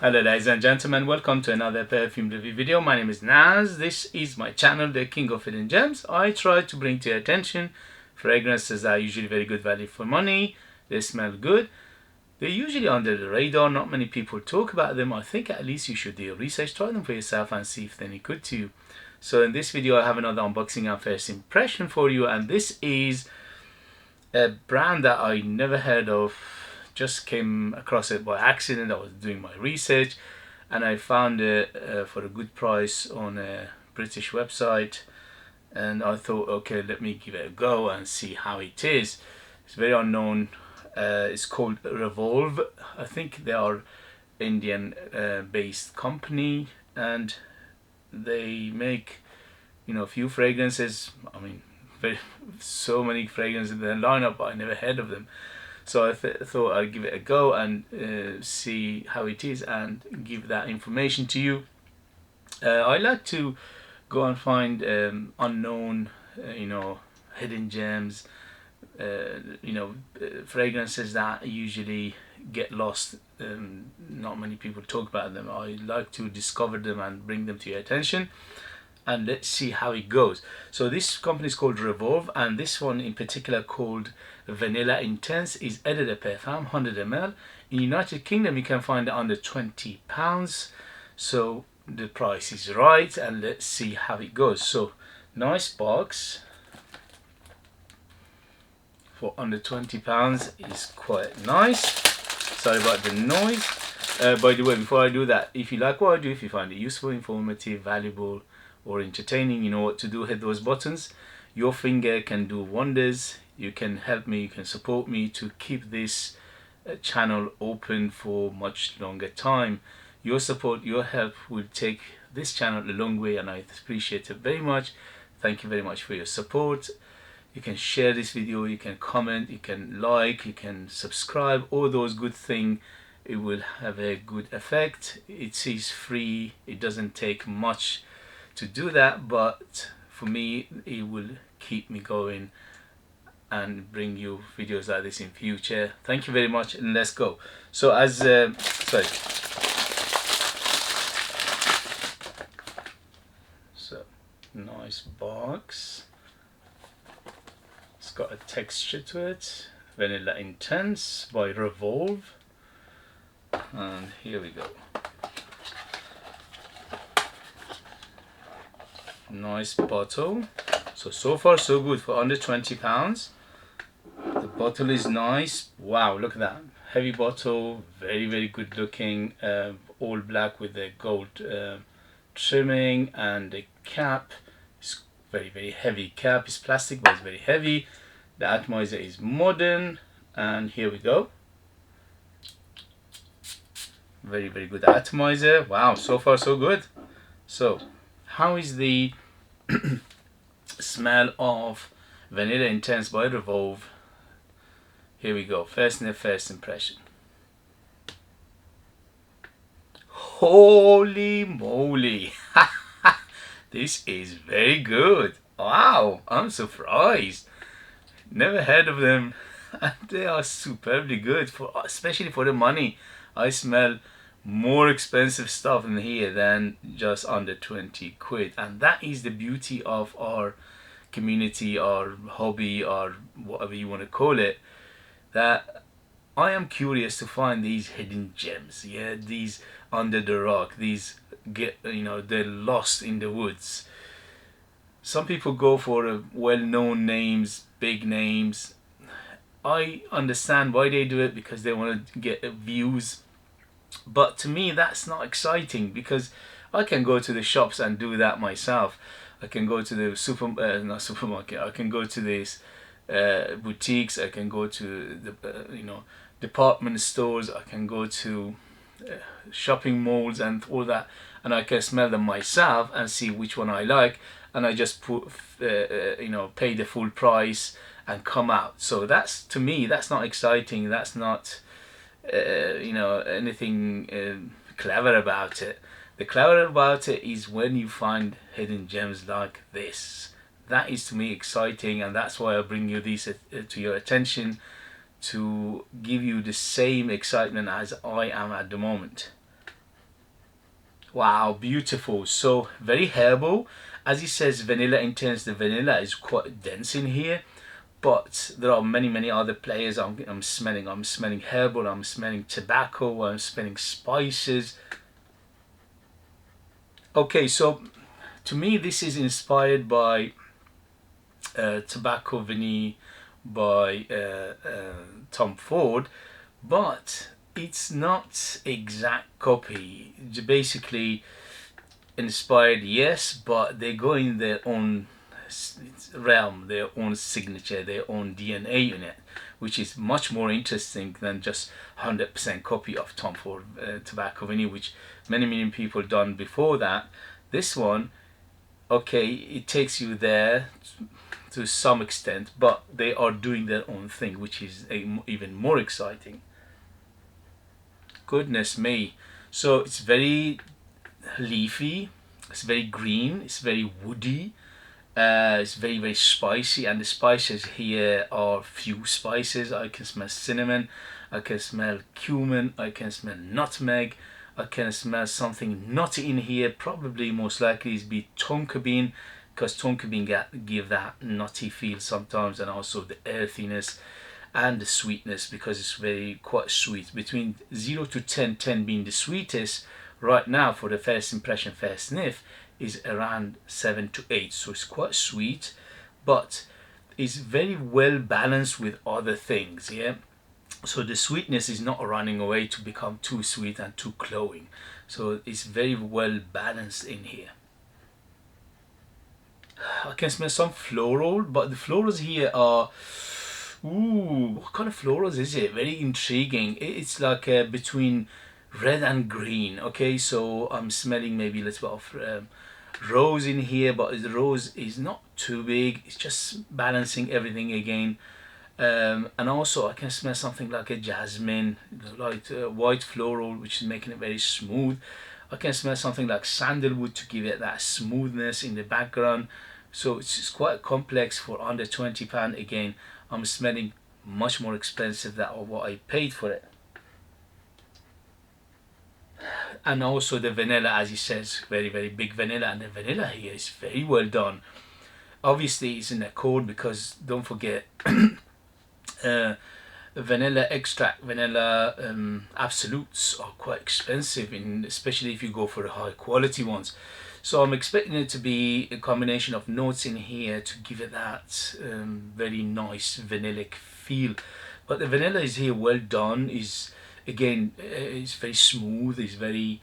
Hello ladies and gentlemen, welcome to another perfume review video. My name is Naz. This is my channel, The King of Hidden Gems. I try to bring to your attention fragrances that are usually very good value for money. They smell good. They're usually under the radar. Not many people talk about them. I think at least you should do your research, try them for yourself and see if they're any good to you. So in this video I have another unboxing and first impression for you, and this is a brand that I never heard of. Just came across it by accident. I was doing my research and I found it for a good price on a British website, and I thought, okay, let me give it a go and see how it is. It's very unknown. It's called Revolve. I think they are Indian based company, and they make, you know, a few fragrances. I mean, so many fragrances in their lineup, but I never heard of them. So I thought I'd give it a go and see how it is and give that information to you. I like to go and find unknown, hidden gems, fragrances that usually get lost. Not many people talk about them. I like to discover them and bring them to your attention, and let's see how it goes. So this company is called Revolve, and this one in particular called Vanilla Intense is Eau de Parfum 100 ml. In United Kingdom you can find it under £20, so the price is right, and let's see how it goes. So nice box for under £20 is quite nice. Sorry about the noise. By the way, before I do that, if you like what I do, if you find it useful, informative, valuable or entertaining, you know what to do. Hit those buttons. Your finger can do wonders. You can help me, you can support me to keep this channel open for much longer time. Your support, your help will take this channel a long way, and I appreciate it very much. Thank you very much for your support. You can share this video, you can comment, you can like, you can subscribe, all those good things. It will have a good effect. It is free, it doesn't take much to do that, but for me it will keep me going and bring you videos like this in future. Thank you very much, and let's go. So as so nice box. It's got a texture to it. Vanilla Intense by Revolve, and here we go. Nice bottle. So far so good for under £20. The bottle is nice. Wow, look at that heavy bottle, very good looking, all black with the gold trimming, and the cap is very heavy. Cap is plastic but it's very heavy. The atomizer is modern, and here we go. Very good atomizer. Wow, so far so good. So how is the smell of Vanilla Intense by Revolve? Here we go. First sniff, first impression. Holy moly! This is very good. Wow, I'm surprised. Never heard of them. They are superbly good, especially for the money. I smell more expensive stuff in here than just under 20 quid, and that is the beauty of our community, our hobby, or whatever you want to call it, that I am curious to find these hidden gems. Yeah, these under the rock, these they're lost in the woods. Some people go for well-known names, big names. I understand why they do it, because they want to get views. But to me that's not exciting, because I can go to the shops and do that myself. I can go to the not supermarket, I can go to these boutiques, I can go to the department stores, I can go to shopping malls and all that, and I can smell them myself and see which one I like, and I just put pay the full price and come out. So that's, to me, that's not exciting. That's not anything clever about it. The clever about it is when you find hidden gems like this. That is, to me, exciting, and that's why I bring you these to your attention, to give you the same excitement as I am at the moment. Wow, beautiful. So very herbal. As it says, vanilla intense. The vanilla is quite dense in here, but there are many other players. I'm smelling. I'm smelling herbal. I'm smelling tobacco. I'm smelling spices. Okay, so to me, this is inspired by Tobacco Vanille by Tom Ford, but it's not exact copy. Basically inspired, yes, but they go in their own realm, their own signature, their own DNA in it, which is much more interesting than just 100% copy of Tom Ford Tobacco Vanille, which many people done before that. This one, okay, it takes you there to some extent, but they are doing their own thing, which is even more exciting. Goodness me. So it's very leafy, it's very green, it's very woody, it's very spicy, and the spices here are few spices. I can smell cinnamon, I can smell cumin, I can smell nutmeg, I can smell something nutty in here. Probably most likely is be tonka bean, because tonka bean give that nutty feel sometimes, and also the earthiness and the sweetness, because it's very quite sweet. Between 0 to 10, 10 being the sweetest, right now for the first impression, first sniff, is around 7 to 8. So it's quite sweet, but it's very well balanced with other things, yeah. So the sweetness is not running away to become too sweet and too cloying. So it's very well balanced in here. I can smell some floral, but the florals here are, ooh, what kind of florals is it? Very intriguing. It's like between red and green. Okay, so I'm smelling maybe a little bit of rose in here, but the rose is not too big. It's just balancing everything again. And also I can smell something like a jasmine, like white floral, which is making it very smooth. I can smell something like sandalwood to give it that smoothness in the background. So it's quite complex for under £20. Again, I'm smelling much more expensive than what I paid for it. And also the vanilla, as he says, very big vanilla, and the vanilla here is very well done. Obviously it's in accord, because don't forget vanilla extract, vanilla absolutes are quite expensive, especially if you go for the high quality ones. So I'm expecting it to be a combination of notes in here to give it that very nice vanillic feel. But the vanilla is here well done. Is again, it's very smooth. It's very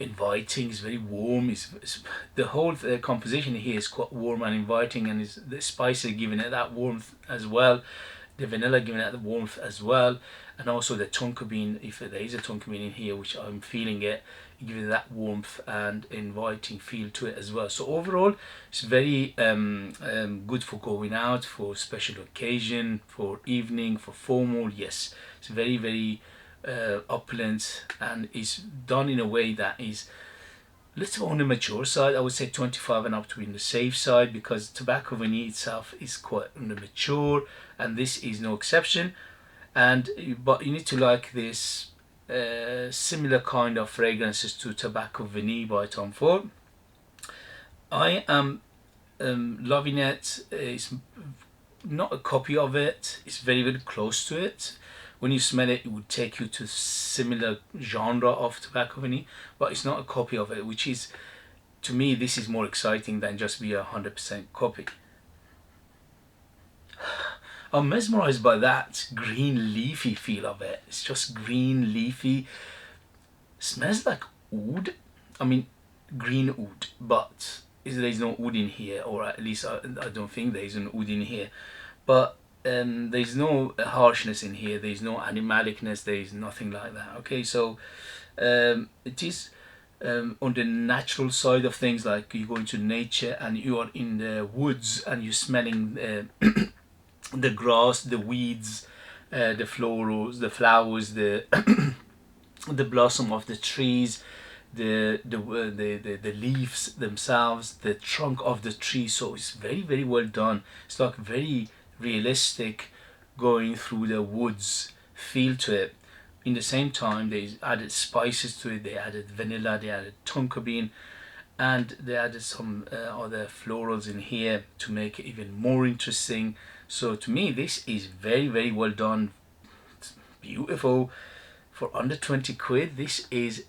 inviting. It's very warm. It's the whole composition here is quite warm and inviting, and the spices giving it that warmth as well. The vanilla giving it the warmth as well, and also the tonka bean, if there is a tonka bean in here, which I'm feeling it, giving that warmth and inviting feel to it as well. So overall, it's very good for going out, for special occasion, for evening, for formal. Yes, it's very opulent, and it's done in a way that is little on the mature side. I would say 25 and up to be in the safe side, because tobacco vanille itself is quite on the mature, and this is no exception. And but you need to like this similar kind of fragrances to Tobacco Vanille by Tom Ford. I am loving it. It's not a copy of it. It's very close to it. When you smell it, it would take you to similar genre of Tobacco Vanille, but it's not a copy of it, which is, to me, this is more exciting than just be 100% copy. I'm mesmerized by that green leafy feel of it. It's just green leafy. Smells like oud. I mean, green oud, but there's no oud in here, or at least I don't think there's an oud in here. But there's no harshness in here. There's no animalicness. There's nothing like that. Okay, so it is on the natural side of things, like you go into nature and you are in the woods and you're smelling the grass, the weeds, the florals, the flowers, the the blossom of the trees, the leaves themselves, the trunk of the tree. So it's very well done. It's like very realistic, going through the woods feel to it. in the same time they added spices to it. They added vanilla, they added tonka bean, and they added some other florals in here to make it even more interesting. So to me, this is very, very well done. It's beautiful for under 20 quid. This is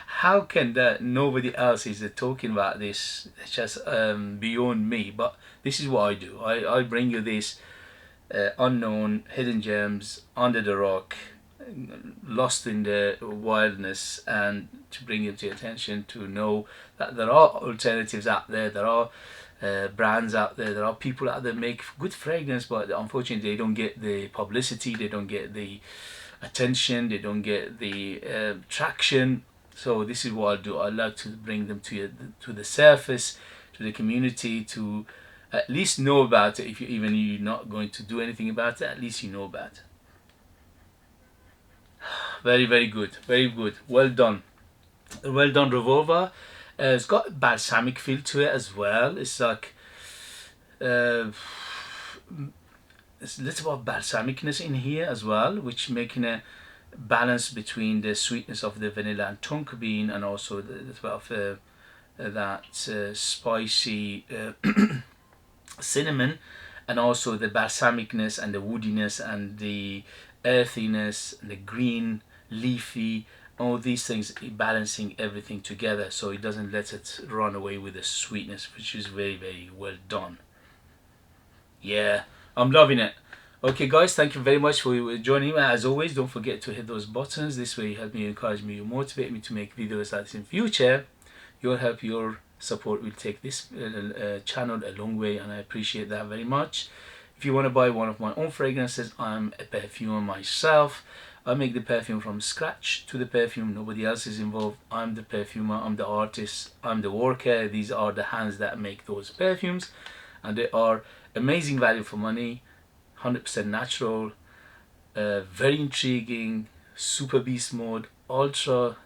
how can that nobody else is talking about this? It's just beyond me. But this is what I do. I bring you this unknown hidden gems under the rock, lost in the wildness, and to bring you to your attention to know that there are alternatives out there. There are brands out there. There are people out there make good fragrance, but unfortunately they don't get the publicity. They don't get the attention. They don't get the traction. So this is what I do. I like to bring them to the surface, to the community, to at least know about it. If you're not going to do anything about it, at least you know about it. Very, very good, very good. Well done, well done, Revolver. It's got a balsamic feel to it as well. It's like uh, it's a little bit of balsamicness in here as well, which making a balance between the sweetness of the vanilla and tonka bean, and also the little bit of that spicy cinnamon, and also the balsamicness and the woodiness and the earthiness and the green leafy, all these things balancing everything together, so it doesn't let it run away with the sweetness, which is very, very well done. Yeah, I'm loving it. Okay guys, thank you very much for joining me. As always, don't forget to hit those buttons. This way you help me, encourage me, you motivate me to make videos like this in future. Your help, your support will take this channel a long way, and I appreciate that very much. If you want to buy one of my own fragrances, I'm a perfumer myself. I make the perfume from scratch to the perfume. Nobody else is involved. I'm the perfumer, I'm the artist, I'm the worker. These are the hands that make those perfumes, and they are amazing value for money, 100% natural, very intriguing, super beast mode, ultra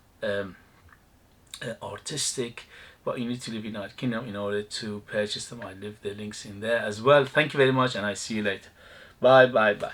artistic. But you need to live in United Kingdom in order to purchase them. I leave the links in there as well. Thank you very much, and I see you later. Bye, bye, bye.